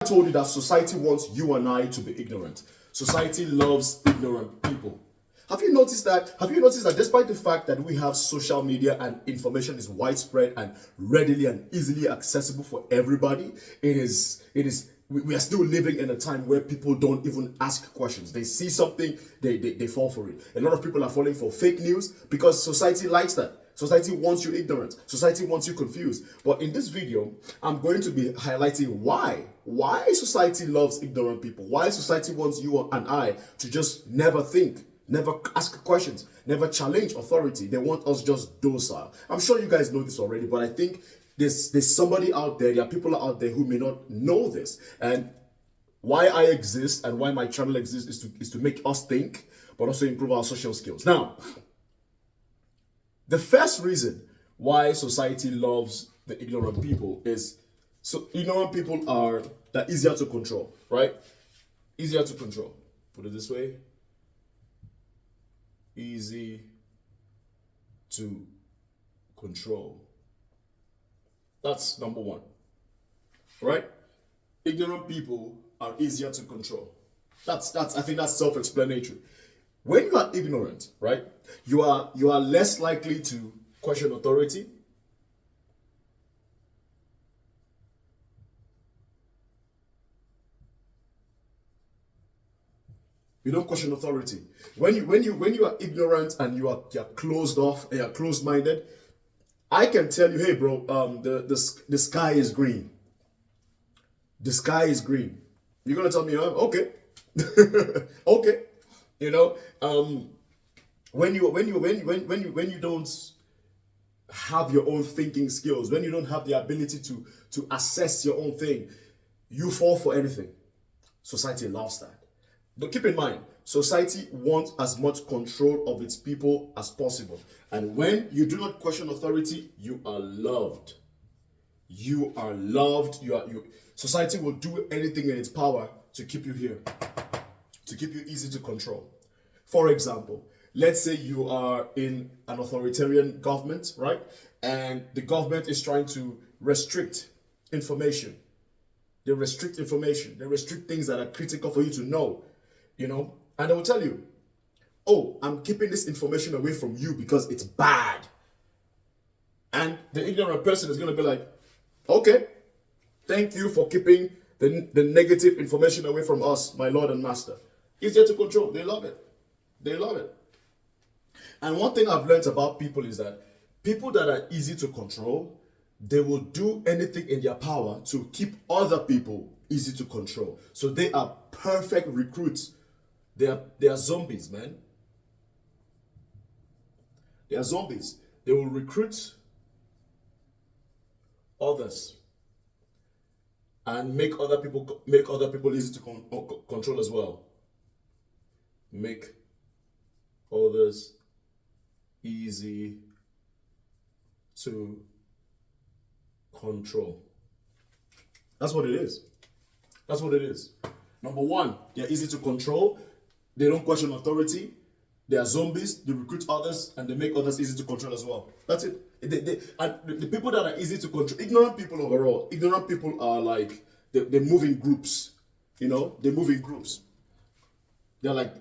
I told you that society wants you and I to be ignorant. Society loves ignorant people. Have you noticed that? Have you noticed that despite the fact that we have social media and information is widespread and readily and easily accessible for everybody, we are still living in a time where people don't even ask questions. They see something, they fall for it. A lot of people are falling for fake news because society likes that. Society wants you ignorant. Society wants you confused. But in this video, I'm going to be highlighting why society loves ignorant people. Why society wants you and I to just never think, never ask questions, never challenge authority. They want us just docile. I'm sure you guys know this already, but I think there's somebody out there, there are people out there who may not know this. And why I exist and why my channel exists is to make us think, but also improve our social skills. Now, the first reason why society loves the ignorant people is so ignorant people are easier to control, right? Easier to control. Put it this way. Easy to control. That's number one, right? Ignorant people are easier to control. I think that's self-explanatory. When you are ignorant, right, you are less likely to question authority. You don't question authority. When you are ignorant and you're closed off and you're closed-minded, I can tell you, hey bro, the sky is green. The sky is green. You're gonna tell me, okay. Okay. You know, when you don't have your own thinking skills, when you don't have the ability to assess your own thing, you fall for anything. Society loves that. But keep in mind, society wants as much control of its people as possible. And when you do not question authority, you are loved. You are loved. Society will do anything in its power to keep you here, to keep you easy to control. For example, let's say you are in an authoritarian government, right? And the government is trying to restrict information. They restrict information. They restrict things that are critical for you to know, you know? And they will tell you, oh, I'm keeping this information away from you because it's bad. And the ignorant person is going to be like, okay, thank you for keeping the negative information away from us, my Lord and Master. Easier to control. They love it. They love it. And one thing I've learned about people is that people that are easy to control, they will do anything in their power to keep other people easy to control. So they are perfect recruits. They are zombies, man. They are zombies. They will recruit others and make other people easy to control as well. Make others easy to control. That's what it is. That's what it is. Number one, they're easy to control. They don't question authority. They are zombies. They recruit others and they make others easy to control as well. That's it. And the people that are easy to control, ignorant people overall, ignorant people are like, they move in groups. You know, they move in groups. They're like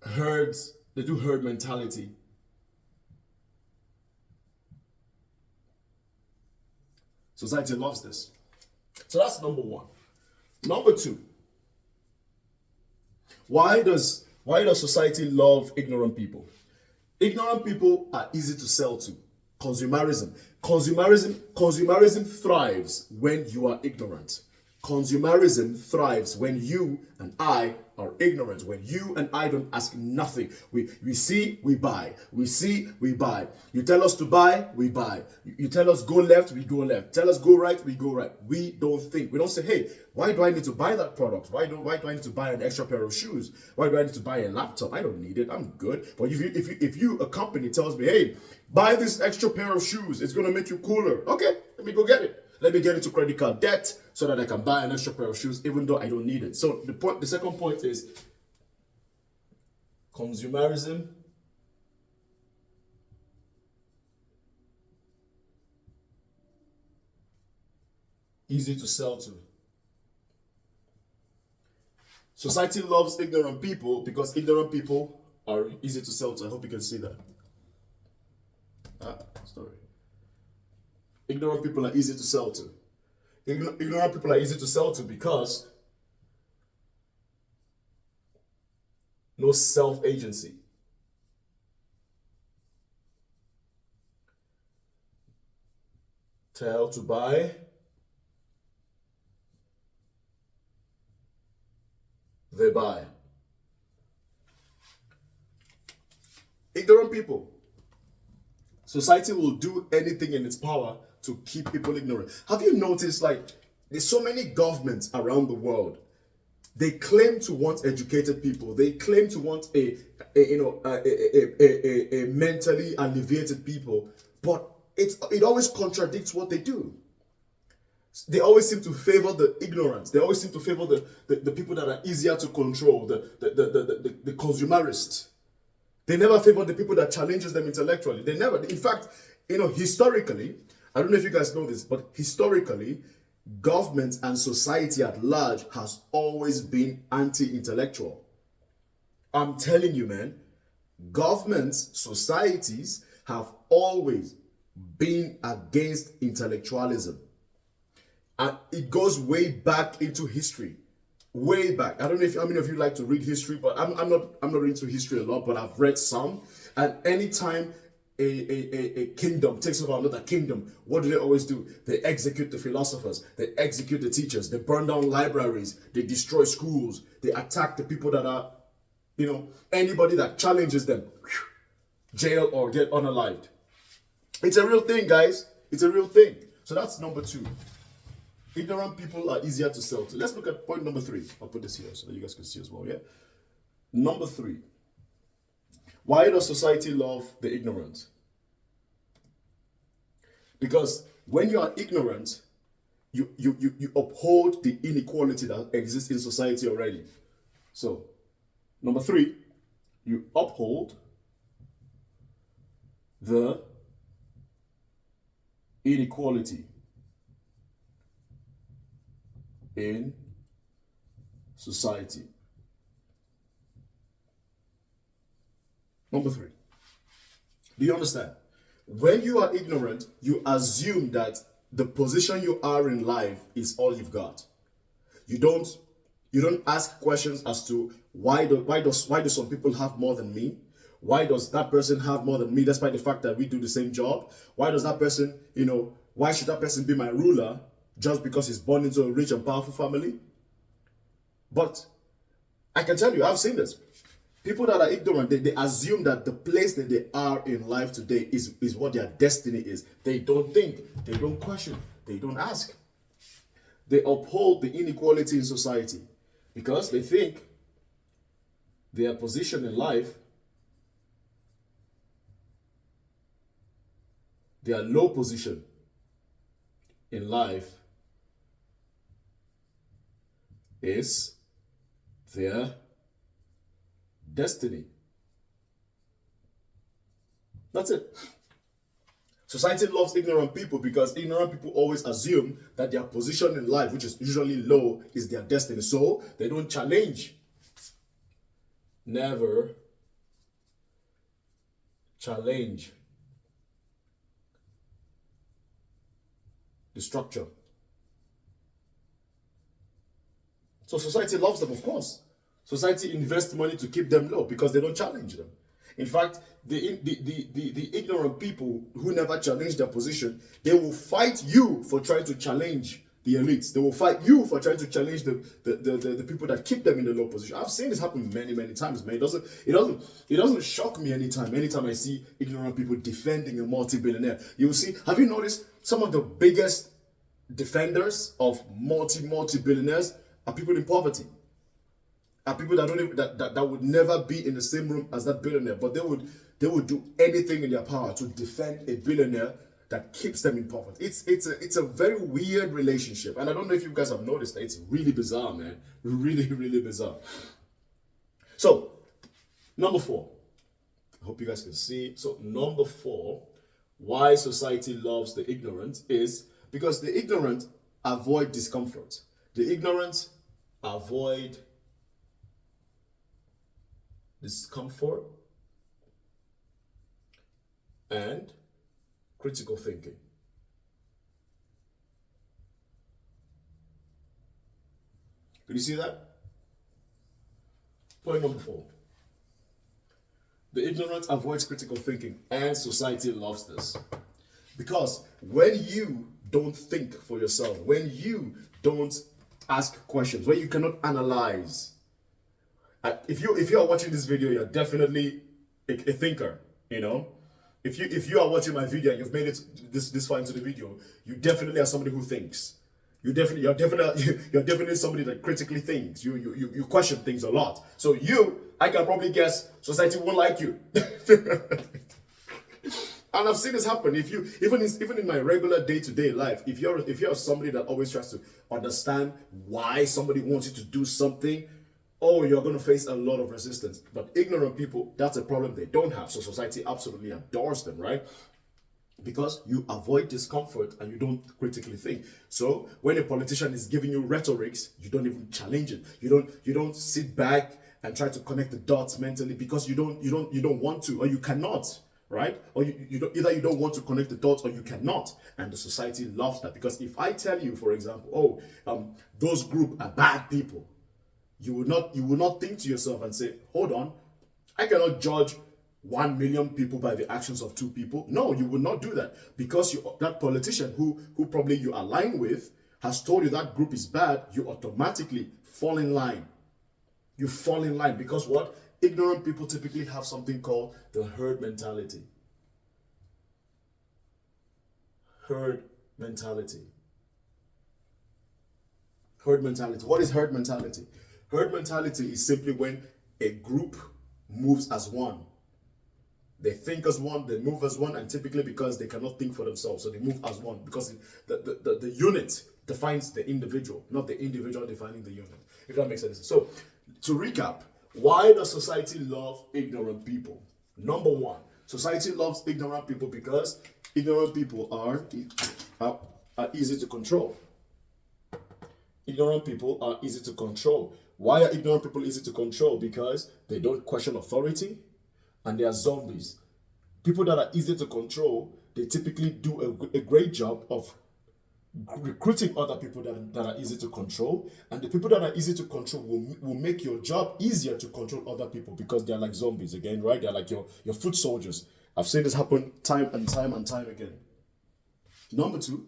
herds. They do herd mentality. Society loves this. So that's number one. Number two, why does society love ignorant people? Ignorant people are easy to sell to. Consumerism. Consumerism thrives when you are ignorant. Consumerism thrives when you and I are ignorant, when you and I don't ask nothing. We see, we buy. We see, we buy. You tell us to buy, we buy. You tell us go left, we go left. Tell us go right, we go right. We don't think. We don't say, hey, why do I need to buy that product? Why do I need to buy an extra pair of shoes? Why do I need to buy a laptop? I don't need it. I'm good. But if you a company tells me, hey, buy this extra pair of shoes, it's gonna make you cooler. Okay, let me go get it. Let me get into credit card debt so that I can buy an extra pair of shoes even though I don't need it. So the second point is consumerism easy to sell to. Society loves ignorant people because ignorant people are easy to sell to. I hope you can see that. Sorry. Ignorant people are easy to sell to. Ignorant people are easy to sell to because no self-agency. Tell to buy, they buy. Ignorant people. Society will do anything in its power to keep people ignorant. Have you noticed, like, there's so many governments around the world. They claim to want educated people. They claim to want a mentally alleviated people, but it always contradicts what they do. They always seem to favor the ignorant. They always seem to favor the people that are easier to control, the consumerists. They never favor the people that challenges them intellectually. They never. In fact, historically, I don't know if you guys know this, but historically, government and society at large has always been anti-intellectual. I'm telling you, man, governments, societies have always been against intellectualism. And it goes way back into history. Way back. I don't know how many of you like to read history, but I'm not into history a lot, but I've read some. And anytime a kingdom takes over another kingdom, what do they always do? They execute the philosophers, they execute the teachers, they burn down libraries, they destroy schools, they attack the people that are, anybody that challenges them, jail or get unalived. It's a real thing, guys. It's a real thing. So that's number 2. Ignorant people are easier to sell to. Let's look at point number 3. I'll put this here so that you guys can see as well, yeah? Number 3. Why does society love the ignorant? Because when you are ignorant, you uphold the inequality that exists in society already. So, number 3, you uphold the inequality in society. Number 3. Do you understand? When you are ignorant, you assume that the position you are in life is all you've got. You don't ask questions as to why do some people have more than me? Why does that person have more than me despite the fact that we do the same job? Why does that person, why should that person be my ruler just because he's born into a rich and powerful family? But I can tell you, I've seen this. People that are ignorant, they assume that the place that they are in life today is what their destiny is. They don't think, they don't question, they don't ask. They uphold the inequality in society because they think their position in life, their low position in life is their destiny. That's it. Society loves ignorant people because ignorant people always assume that their position in life, which is usually low, is their destiny. So they don't challenge. Never challenge the structure. So society loves them, of course. Society invests money to keep them low because they don't challenge them. In fact, the ignorant people who never challenge their position, they will fight you for trying to challenge the elites. They will fight you for trying to challenge the people that keep them in the low position. I've seen this happen many, many times, man. It doesn't shock me anytime I see ignorant people defending a multi-billionaire. You will see, have you noticed some of the biggest defenders of multi-billionaires are people in poverty? Are people that don't even, that would never be in the same room as that billionaire, but they would do anything in their power to defend a billionaire that keeps them in poverty. It's a very weird relationship, and I don't know if you guys have noticed that. It's really bizarre, man. Really, really bizarre. So, number 4. I hope you guys can see. So, number 4, why society loves the ignorant is because the ignorant avoid discomfort. The ignorant avoid discomfort, and critical thinking. Can you see that? Point number 4. The ignorant avoids critical thinking, and society loves this. Because when you don't think for yourself, when you don't ask questions, when you cannot analyze, if you are watching this video, you're definitely a thinker, you know. If you are watching my video and you've made it this far into the video, you definitely are somebody who thinks. You're definitely somebody that critically thinks. You question things a lot. So I can probably guess society won't like you. And I've seen this happen. If you even in my regular day-to-day life, if you're somebody that always tries to understand why somebody wants you to do something, you're going to face a lot of resistance. But ignorant people, that's a problem they don't have. So society absolutely adores them, right? Because you avoid discomfort and you don't critically think. So when a politician is giving you rhetorics, you don't even challenge it. You don't sit back and try to connect the dots mentally because you don't want to, or you cannot, right? Or you don't want to connect the dots, or you cannot. And the society loves that, because if I tell you, for example, those group are bad people, you will not think to yourself and say, hold on, I cannot judge 1 million people by the actions of 2 people. No, you will not do that, because that politician who probably you align with has told you that group is bad. You automatically fall in line. You fall in line because what? Ignorant people typically have something called the herd mentality. Herd mentality. Herd mentality. What is herd mentality? Herd mentality is simply when a group moves as one. They think as one, they move as one, and typically because they cannot think for themselves, so they move as one, because the unit defines the individual, not the individual defining the unit, if that makes sense. So, to recap, why does society love ignorant people? Number 1, society loves ignorant people because ignorant people are easy to control. Ignorant people are easy to control. Why are ignorant people easy to control? Because they don't question authority, and they are zombies. People that are easy to control, they typically do a great job of recruiting other people that are easy to control. And the people that are easy to control will make your job easier to control other people, because they're like zombies again, right? They're like your foot soldiers. I've seen this happen time and time and time again. Number 2,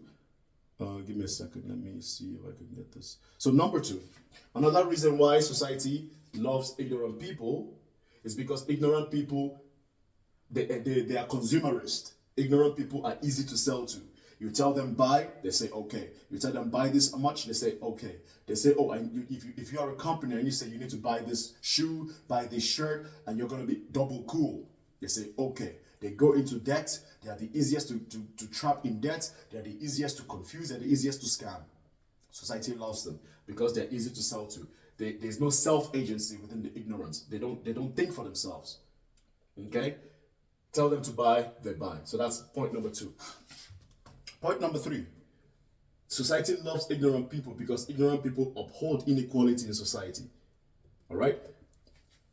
give me a second. Let me see if I can get this. So number 2, another reason why society loves ignorant people is because ignorant people, they are consumerist. Ignorant people are easy to sell to. You tell them buy, they say okay. You tell them buy this much, they say okay. They say, if you are a company and you say you need to buy this shoe, buy this shirt, and you're going to be double cool, they say okay. They go into debt. They are the easiest to trap in debt. They are the easiest to confuse. They're the easiest to scam. Society loves them because they're easy to sell to. There's no self-agency within the ignorance. They don't think for themselves. Okay? Tell them to buy, they buy. So that's point number 2. Point number 3. Society loves ignorant people because ignorant people uphold inequality in society. All right?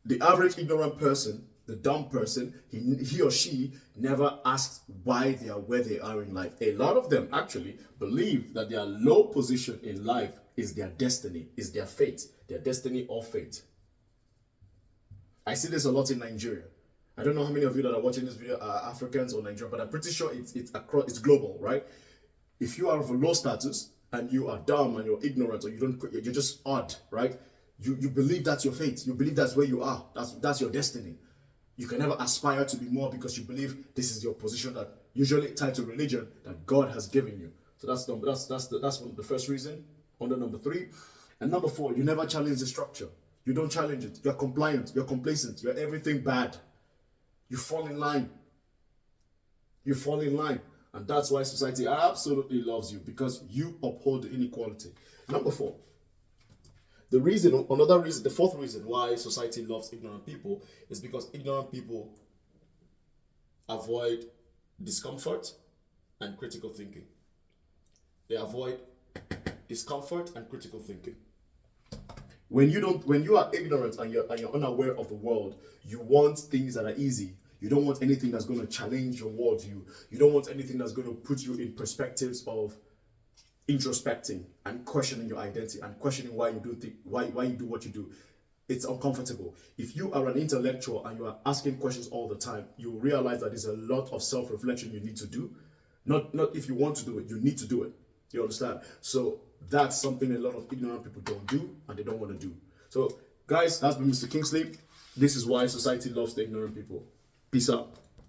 The average ignorant person, the dumb person, he or she never asks why they are where they are in life. A lot of them actually believe that their low position in life is their destiny, is their fate, their destiny or fate. I see this a lot in Nigeria. I don't know how many of you that are watching this video are Africans or Nigerian, but I'm pretty sure it's global, right? If you are of a low status and you are dumb and you're ignorant, or you're just odd, right? You believe that's your fate. You believe that's where you are. That's your destiny. You can never aspire to be more because you believe this is your position, that usually tied to religion, that God has given you. So that's one of the first reason. Under number 3, and number 4, you never challenge the structure. You don't challenge it. You're compliant. You're complacent. You're everything bad. You fall in line. You fall in line. And that's why society absolutely loves you, because you uphold the inequality. Number 4. The fourth reason why society loves ignorant people is because ignorant people avoid discomfort and critical thinking. They avoid discomfort and critical thinking. When you are ignorant and you're unaware of the world, you want things that are easy. You don't want anything that's going to challenge your worldview. You don't want anything that's going to put you in perspectives of introspecting and questioning your identity and questioning why you do why you do what you do. It's uncomfortable. If you are an intellectual and you are asking questions all the time, you will realize that there's a lot of self-reflection you need to do. Not if you want to do it, you need to do it. You understand? So that's something a lot of ignorant people don't do and they don't want to do. So guys, that's been Mr. Kingsley. This is why society loves the ignorant people. Peace out.